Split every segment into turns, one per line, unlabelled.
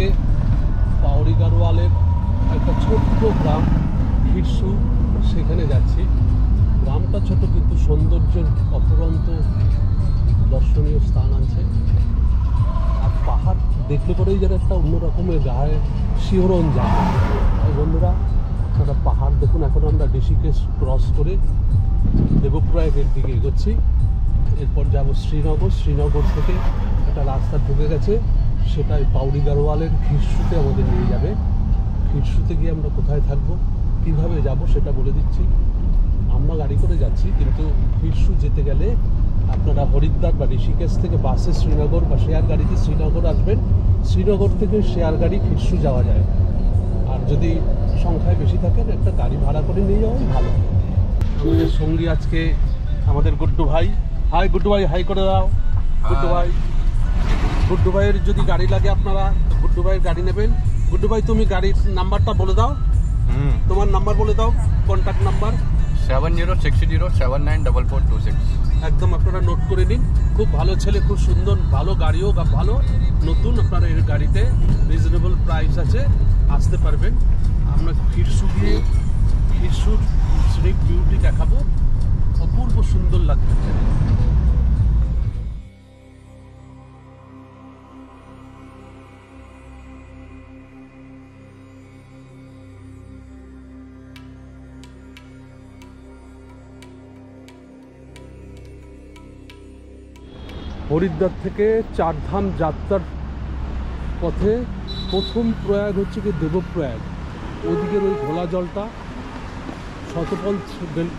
থেকে পাউরি গাড়োয়ালের একটা ছোট্ট গ্রাম খিরসু, সেখানে যাচ্ছি। গ্রামটা ছোট কিন্তু সৌন্দর্যের অফুরন্ত দর্শনীয় স্থান আছে। আর পাহাড় দেখলে পরেই যেন একটা অন্যরকমের গায়ে শিহরণ যায়। তাই বন্ধুরা, একটা পাহাড় দেখুন। এখন আমরা ঋষিকেশ ক্রস করে দেবপ্রয়াগের দিকে এগোচ্ছি। এরপর যাব শ্রীনগর। শ্রীনগর থেকে একটা রাস্তা ঢুকে গেছে, সেটাই পাউরি গাড়োয়ালের খিরসুতে আমাদের নিয়ে যাবে। খিরসুতে গিয়ে আমরা কোথায় থাকবো, কীভাবে যাব সেটা বলে দিচ্ছি। আমরা গাড়ি করে যাচ্ছি, কিন্তু খিরসু যেতে গেলে আপনারা হরিদ্বার বা ঋষিকেশ থেকে বাসে শ্রীনগর বা শেয়ার গাড়িতে শ্রীনগর আসবেন। শ্রীনগর থেকে শেয়ার গাড়ি খিরসু যাওয়া যায়। আর যদি সংখ্যায় বেশি থাকেন, একটা গাড়ি ভাড়া করে নিয়ে যাওয়াই ভালো। আমাদের সঙ্গী আজকে আমাদের গুড্ডু ভাই। হাই গুড্ডু ভাই, হাই করে দাও। গুড্ডু ভাই, গুড্ডু ভাইয়ের যদি গাড়ি লাগে আপনারা গুড্ডু ভাইয়ের গাড়ি নেবেন। গুড্ডু ভাই, তুমি গাড়ির নাম্বারটা বলে দাও। তোমার নাম্বার বলে দাও, কন্ট্যাক্ট নাম্বার
7060794426।
একদম আপনারা নোট করে নিন। খুব ভালো ছেলে, খুব সুন্দর, ভালো গাড়িও ভালো, নতুন। আপনারা এর গাড়িতে রিজনেবল প্রাইস আছে, আসতে পারবেন। আমরা খিরসু গিয়ে খিরসুর সিনিক বিউটি দেখাবো, অপূর্ব সুন্দর লাগবে। হরিদ্বার থেকে চারধাম যাত্রার পথে প্রথম প্রয়াগ হচ্ছে কি দেবপ্রয়াগ। ওদিকের ওই ঘোলা জলটা শতপল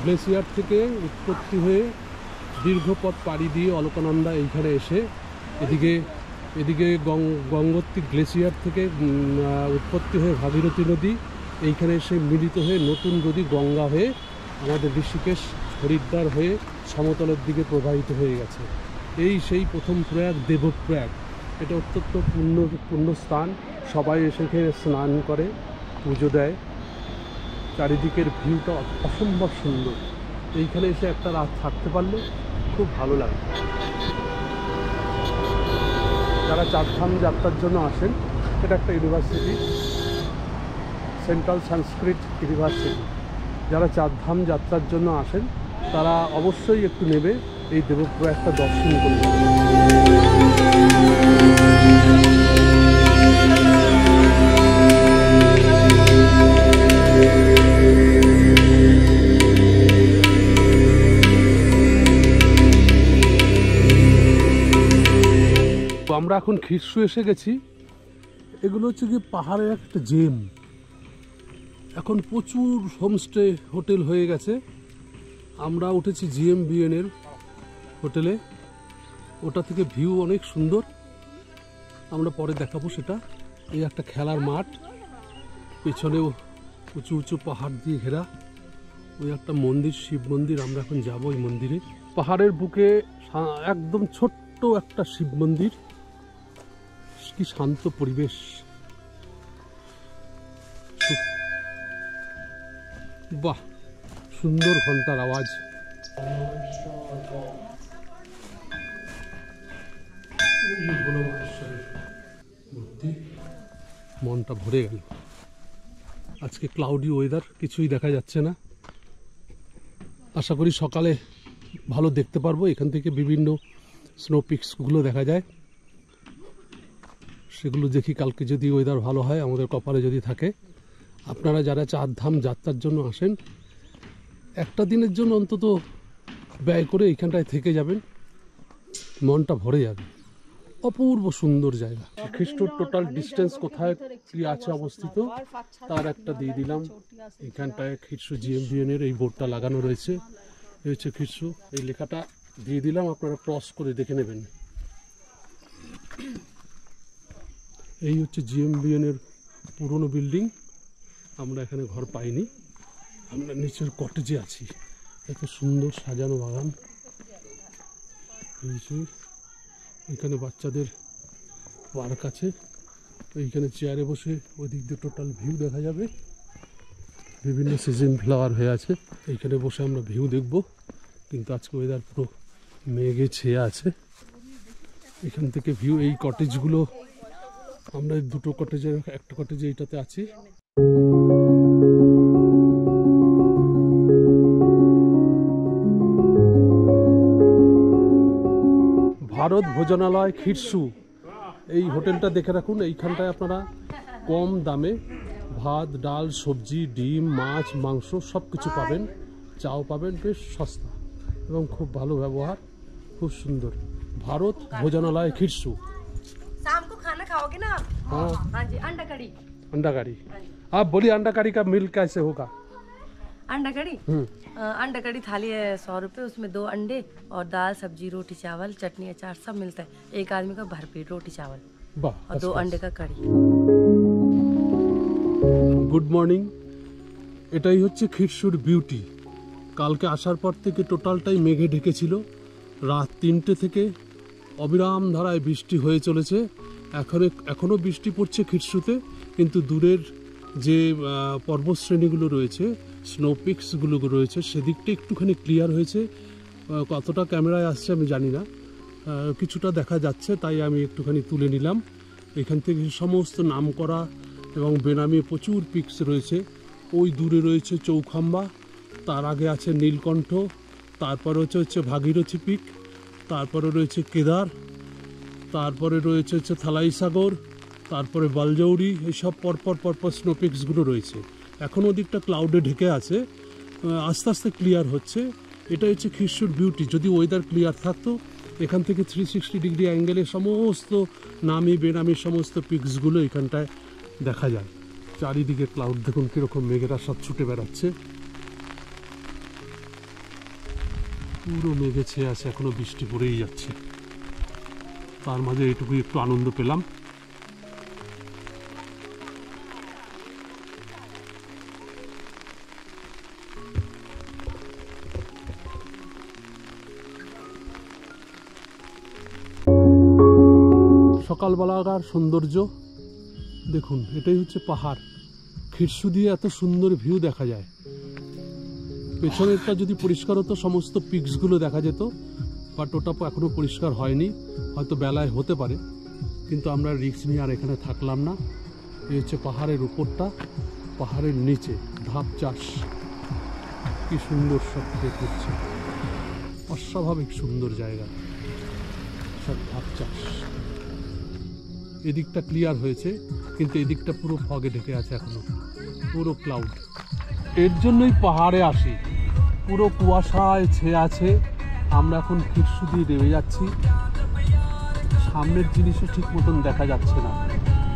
গ্লেসিয়ার থেকে উৎপত্তি হয়ে দীর্ঘ পথ পাড়ি দিয়ে অলকানন্দা এইখানে এসে এদিকে গঙ্গোত্রী গ্লেসিয়ার থেকে উৎপত্তি হয়ে ভাগীরথী নদী এইখানে এসে মিলিত হয়ে নতুন নদী গঙ্গা হয়ে আমাদের ঋষিকেশ হরিদ্বার হয়ে সমতলের দিকে প্রবাহিত হয়ে গেছে। এই সেই প্রথম প্রয়াগ দেবপ্রয়াগ। এটা অত্যন্ত পুণ্য স্থান। সবাই এসে এখানে স্নান করে, পুজো দেয়। চারিদিকের ভিউটা অসম্ভব সুন্দর। এইখানে এসে একটা রাত থাকতে পারলে খুব ভালো লাগে। যারা চারধাম যাত্রার জন্য আসেন, এটা একটা ইউনিভার্সিটি, সেন্ট্রাল সংস্কৃত ইউনিভার্সিটি। যারা চারধাম যাত্রার জন্য আসেন তারা অবশ্যই একটু নেবে এই দেবপ্রয়াগটা দর্শন করে। আমরা এখন খিরসু এসে গেছি। এগুলো হচ্ছে কি পাহাড়ের একটা জেম। এখন প্রচুর হোমস্টে হোটেল হয়ে গেছে। আমরা উঠেছি GMBN এর হোটেলে। ওটা থেকে ভিউ অনেক সুন্দর, আমরা পরে দেখাবো সেটা। এই একটা খেলার মাঠ, পেছনেও উঁচু উঁচু পাহাড় দিয়ে ঘেরা। ওই একটা মন্দির, শিব মন্দির। আমরা এখন যাবো ওই মন্দিরে। পাহাড়ের বুকে একদম ছোট্ট একটা শিব মন্দির। কি শান্ত পরিবেশ, বাহ, সুন্দর ঘন্টার আওয়াজ। মনটা ভরে গেল। আজকে ক্লাউডি ওয়েদার, কিছুই দেখা যাচ্ছে না। আশা করি সকালে ভালো দেখতে পারবো। এখান থেকে বিভিন্ন স্নো পিকসগুলো দেখা যায়, সেগুলো দেখি কালকে যদি ওয়েদার ভালো হয়, আমাদের কপালে যদি থাকে। আপনারা যারা চারধাম যাত্রার জন্য আসেন, একটা দিনের জন্য অন্তত ব্যয় করে এইখানটায় থেকে যাবেন, মনটা ভরে যাবে। অপূর্ব সুন্দর জায়গা। খ্রিস্টুর টোটাল ডিস্টেন্স কোথায় কি আছে অবস্থিত তার একটা দিয়ে দিলাম। এইখানটায় খিরসু GMBN এর এই বোর্ডটা লাগানো রয়েছে। এই হচ্ছে খিরসু, এই লেখাটা দিয়ে দিলাম, আপনারা ক্রস করে দেখে নেবেন। এই হচ্ছে GMBN এর পুরনো বিল্ডিং। আমরা এখানে ঘর পাইনি, আমরা নিচের কটেজে আছি। এত সুন্দর সাজানো বাগান। এখানে বাচ্চাদের পার্ক আছে। এইখানে চেয়ারে বসে ওই দিক দিয়ে টোটাল ভিউ দেখা যাবে। বিভিন্ন সিজন ফ্লাওয়ার হয়ে আছে। এইখানে বসে আমরা ভিউ দেখব, কিন্তু আজকে ওয়েদার পুরো মেঘে ছেয়ে আছে। এখান থেকে ভিউ, এই কটেজগুলো আমরা এই দুটো কটেজে একটা কটেজে এইটাতে আছি। ভারত ভোজনালয় খিরসু, এই হোটেলটা দেখে রাখুন। এইখানটায় আপনারা কম দামে ভাত, ডাল, সবজি, ডিম, মাছ, মাংস সব কিছু পাবেন। চাও পাবেন বেশ সস্তা এবং খুব ভালো ব্যবহার, খুব সুন্দর। ভারত ভোজনালয় খিরসু।
शाम को खाना खाओगे ना?
हाँ
हाँ जी, अंडा कड़ी।
अंडा करी, आप बोलिए अंडा करी का मिल कैसे होगा?
अंडा कड़ी? अंडा कड़ी थाली है 100 रुपये, उसमें 2 अंडे और दाल, सब्जी, रोटी, चावल, चटनी, अचार सब मिलता है। एक आदमी का भरपेट रोटी चावल और 2 अंडे का कड़ी।
Good morning. এটাই হচ্ছে খিরসুর বিউটি। কালকে আসার পর থেকে টোটালটাই মেঘে ঢেকেছিল। রাত 3টে থেকে অবিরাম ধারায় বৃষ্টি হয়ে চলেছে। এখনও বৃষ্টি পড়ছে খিরসুতে, কিন্তু দূরের যে পর্বতশ্রেণীগুলো রয়েছে, স্নো পিকসগুলো রয়েছে, সেদিকটা একটুখানি ক্লিয়ার হয়েছে। কতটা ক্যামেরায় আসছে আমি জানি না, কিছুটা দেখা যাচ্ছে, তাই আমি একটুখানি তুলে নিলাম। এখান থেকে সমস্ত নামকরা এবং বেনামি প্রচুর পিকস রয়েছে। ওই দূরে রয়েছে চৌখাম্বা, তার আগে আছে নীলকণ্ঠ, তারপরে হচ্ছে ভাগীরথী পিক, তারপরে রয়েছে কেদার, তারপরে রয়েছে থালাই সাগর, তারপরে বালজৌরি। এইসব পরপর স্নো পিকসগুলো রয়েছে। এখন ওদিকটা ক্লাউডে ঢেকে আছে, আস্তে আস্তে ক্লিয়ার হচ্ছে। এটা হচ্ছে খিরসুর বিউটি। যদি ওয়েদার ক্লিয়ার থাকতো, এখান থেকে 360 ডিগ্রি অ্যাঙ্গেলে সমস্ত নামি বেনামি সমস্ত পিকসগুলো এখানটায় দেখা যায়। চারিদিকে ক্লাউড দেখুন কীরকম, মেঘেরা সব ছুটে বেড়াচ্ছে, পুরো মেঘে ছেয়ে আছে, এখনো বৃষ্টি পড়েই যাচ্ছে। তার মাঝে এইটুকুই একটু আনন্দ পেলাম। সকালবেলাকার সৌন্দর্য দেখুন, এটাই হচ্ছে পাহাড়। খিরসু দিয়ে এত সুন্দর ভিউ দেখা যায়। পেছনেরটা যদি পরিষ্কার হতো সমস্ত পিকসগুলো দেখা যেত, বাট ওটা এখনও পরিষ্কার হয়নি, হয়তো বেলায় হতে পারে, কিন্তু আমরা রিস্ক নিয়ে আর এখানে থাকলাম না। এই হচ্ছে পাহাড়ের উপরটা, পাহাড়ের নিচে ধাপ চাষ, কি সুন্দর সব করছে, অস্বাভাবিক সুন্দর জায়গা, সব ধাপ চাষ। এদিকটা ক্লিয়ার হয়েছে, কিন্তু এদিকটা পুরো ফগে ঢেকে আছে, এখনো পুরো ক্লাউড। এর জন্যই পাহাড়ে আসি, পুরো কুয়াশায় ছেয়ে আছে। আমরা এখন খিরসু দিয়ে নেমে যাচ্ছি। সামনের জিনিসও ঠিক মতন দেখা যাচ্ছে না,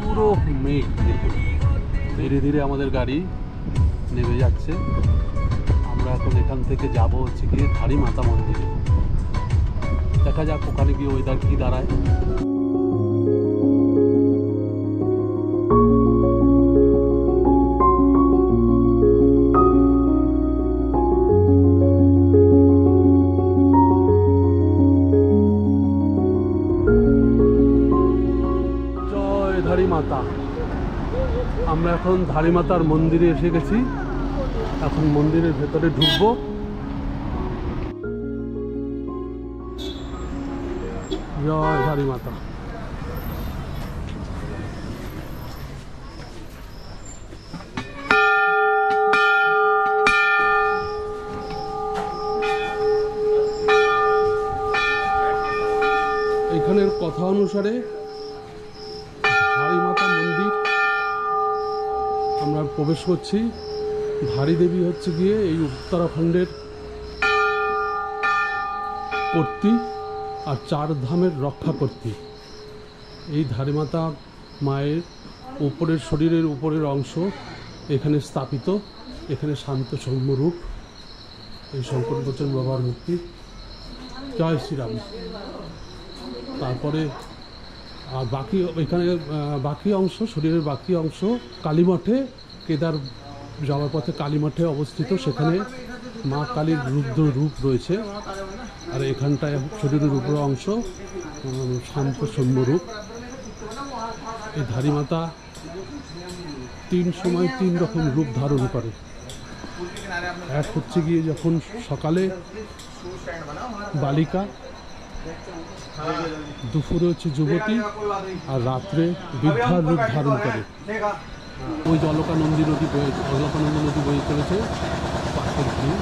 পুরো মেঘ। দেখুন ধীরে ধীরে আমাদের গাড়ি নেমে যাচ্ছে। আমরা এখন এখান থেকে যাব হচ্ছে গিয়ে ধারিমাতা মন্দিরে। দেখা যাক ওখানে গিয়ে ওয়েদার কী দাঁড়ায়। ধারিমাতা, আমরা এখন ধারিমাতার মন্দিরে এসে গেছি। এখন মন্দিরের ভেতরে ঢুকবো। জয় ধারিমাতা। এখানের কথা অনুসারে ধারিমাতা মন্দির আমরা প্রবেশ করছি। ধারী দেবী হচ্ছে গিয়ে এই উত্তরাখণ্ডের কর্ত্রী আর 4 ধামের রক্ষা কর্ত্রী। এই ধারিমাতা মায়ের উপরের শরীরের উপরের অংশ এখানে স্থাপিত। এখানে শান্ত সৌম্য রূপ, এই শঙ্কর বচন বাবার মূর্তি। জয় শ্রীরাম। তারপরে আর বাকি এখানে বাকি অংশ, শরীরের বাকি অংশ কালীমঠে, কেদার যাওয়ার পথে কালীমঠে অবস্থিত। সেখানে মা কালীর রুদ্র রূপ রয়েছে। আর এখানটায় শরীরের উপর অংশ শান্ত সৌম্য রূপ। এই ধারিমাতা 3 সময় 3 রকম রূপ ধারণ করে। এক হচ্ছে গিয়ে যখন সকালে বালিকা, দুপুরে হচ্ছে যুবতী আর রাত্রে বৃদ্ধার রূপ ধারণ করে। ওই যে অলকানন্দী নদী বয়ে চলেছে পাশের ভিউ,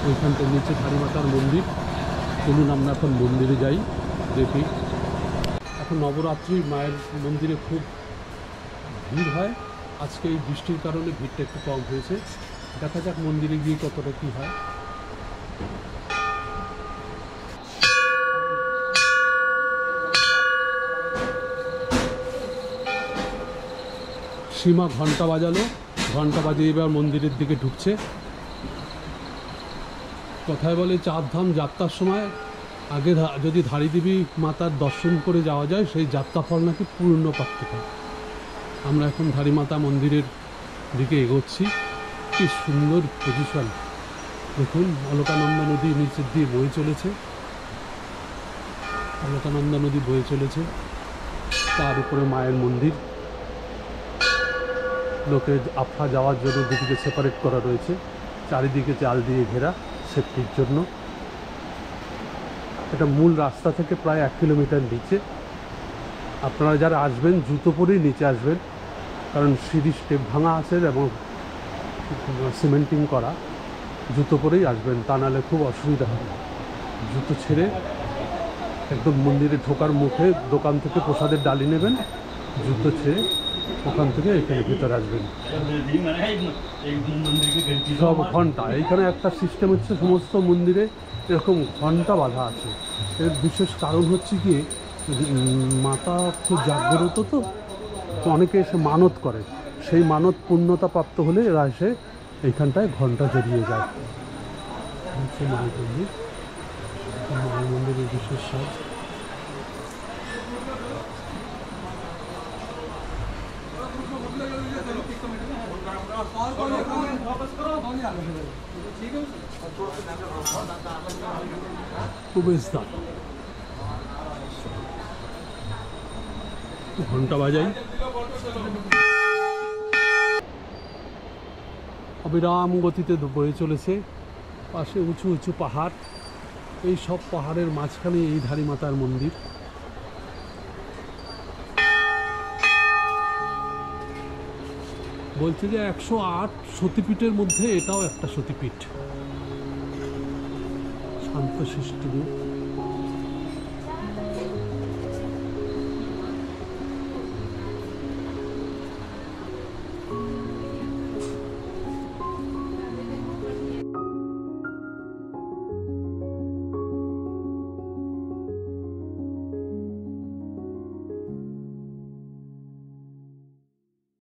ওইখানটার নিচে ধারীমাতার মন্দির। চলুন আমরা এখন মন্দিরে যাই, দেখি। এখন নবরাত্রি, মায়ের মন্দিরে খুব ভিড় হয়। আজকে এই বৃষ্টির কারণে ভিড়টা একটু কম হয়েছে। দেখা যাক মন্দিরে গিয়ে কতটা কী হয়। সীমা ঘন্টা বাজালো, ঘন্টা বাজিয়ে এবার মন্দিরের দিকে ঢুকছে। কথায় বলে চারধাম যাত্রার সময় আগে যদি ধারীদেবী মাতার দর্শন করে যাওয়া যায়, সেই যাত্রাফল নাকি পূর্ণ প্রাপ্তি পায়। আমরা এখন ধারীমাতা মন্দিরের দিকে এগোচ্ছি। কি সুন্দর পজিশন দেখুন, অলকানন্দা নদী নিচের দিয়ে বয়ে চলেছে, অলকানন্দা নদী বয়ে চলেছে, তার উপরে মায়ের মন্দির। লোকের আফা যাওয়ার জন্য দুদিকে সেপারেট করা রয়েছে, চারিদিকে জাল দিয়ে ঘেরা সেফটির জন্য। এটা মূল রাস্তা থেকে প্রায় 1 কিলোমিটার নিচে। আপনারা যারা আসবেন জুতো পরেই নিচে আসবেন, কারণ সিঁড়ি স্টেপ ভাঙা আছে এবং সিমেন্টিং করা। জুতো পরেই আসবেন, তা নাহলে খুব অসুবিধা হবে। জুতো ছেড়ে একদম মন্দিরে ঢোকার মুখে দোকান থেকে প্রসাদের ডালি নেবেন, জুতো ছেড়ে ওখান থেকে এখানে ভিতরে আসবেন। সব ঘন্টা, এইখানে একটা সিস্টেম হচ্ছে, সমস্ত মন্দিরে এরকম ঘন্টা বাঁধা আছে। এর বিশেষ কারণ হচ্ছে কি, মাতা খুব জাগ্রত, তো অনেকে এসে মানত করে, সেই মানত পূর্ণতা প্রাপ্ত হলে এরা এসে এইখানটায় ঘন্টা জড়িয়ে যায়। মায়ের মন্দির, মায়ের মন্দিরের বিশেষ সাজ। প্রবেশদ্বার, ঘন্টা বাজাই। অবিরাম গতিতে বয়ে চলেছে, পাশে উঁচু উঁচু পাহাড়। এই সব পাহাড়ের মাঝখানে এই ধারীমাতার মন্দির। বলছে যে 108 সতীপীঠের মধ্যে এটাও একটা সতীপীঠ। শান্তশিষ্ট রূপ।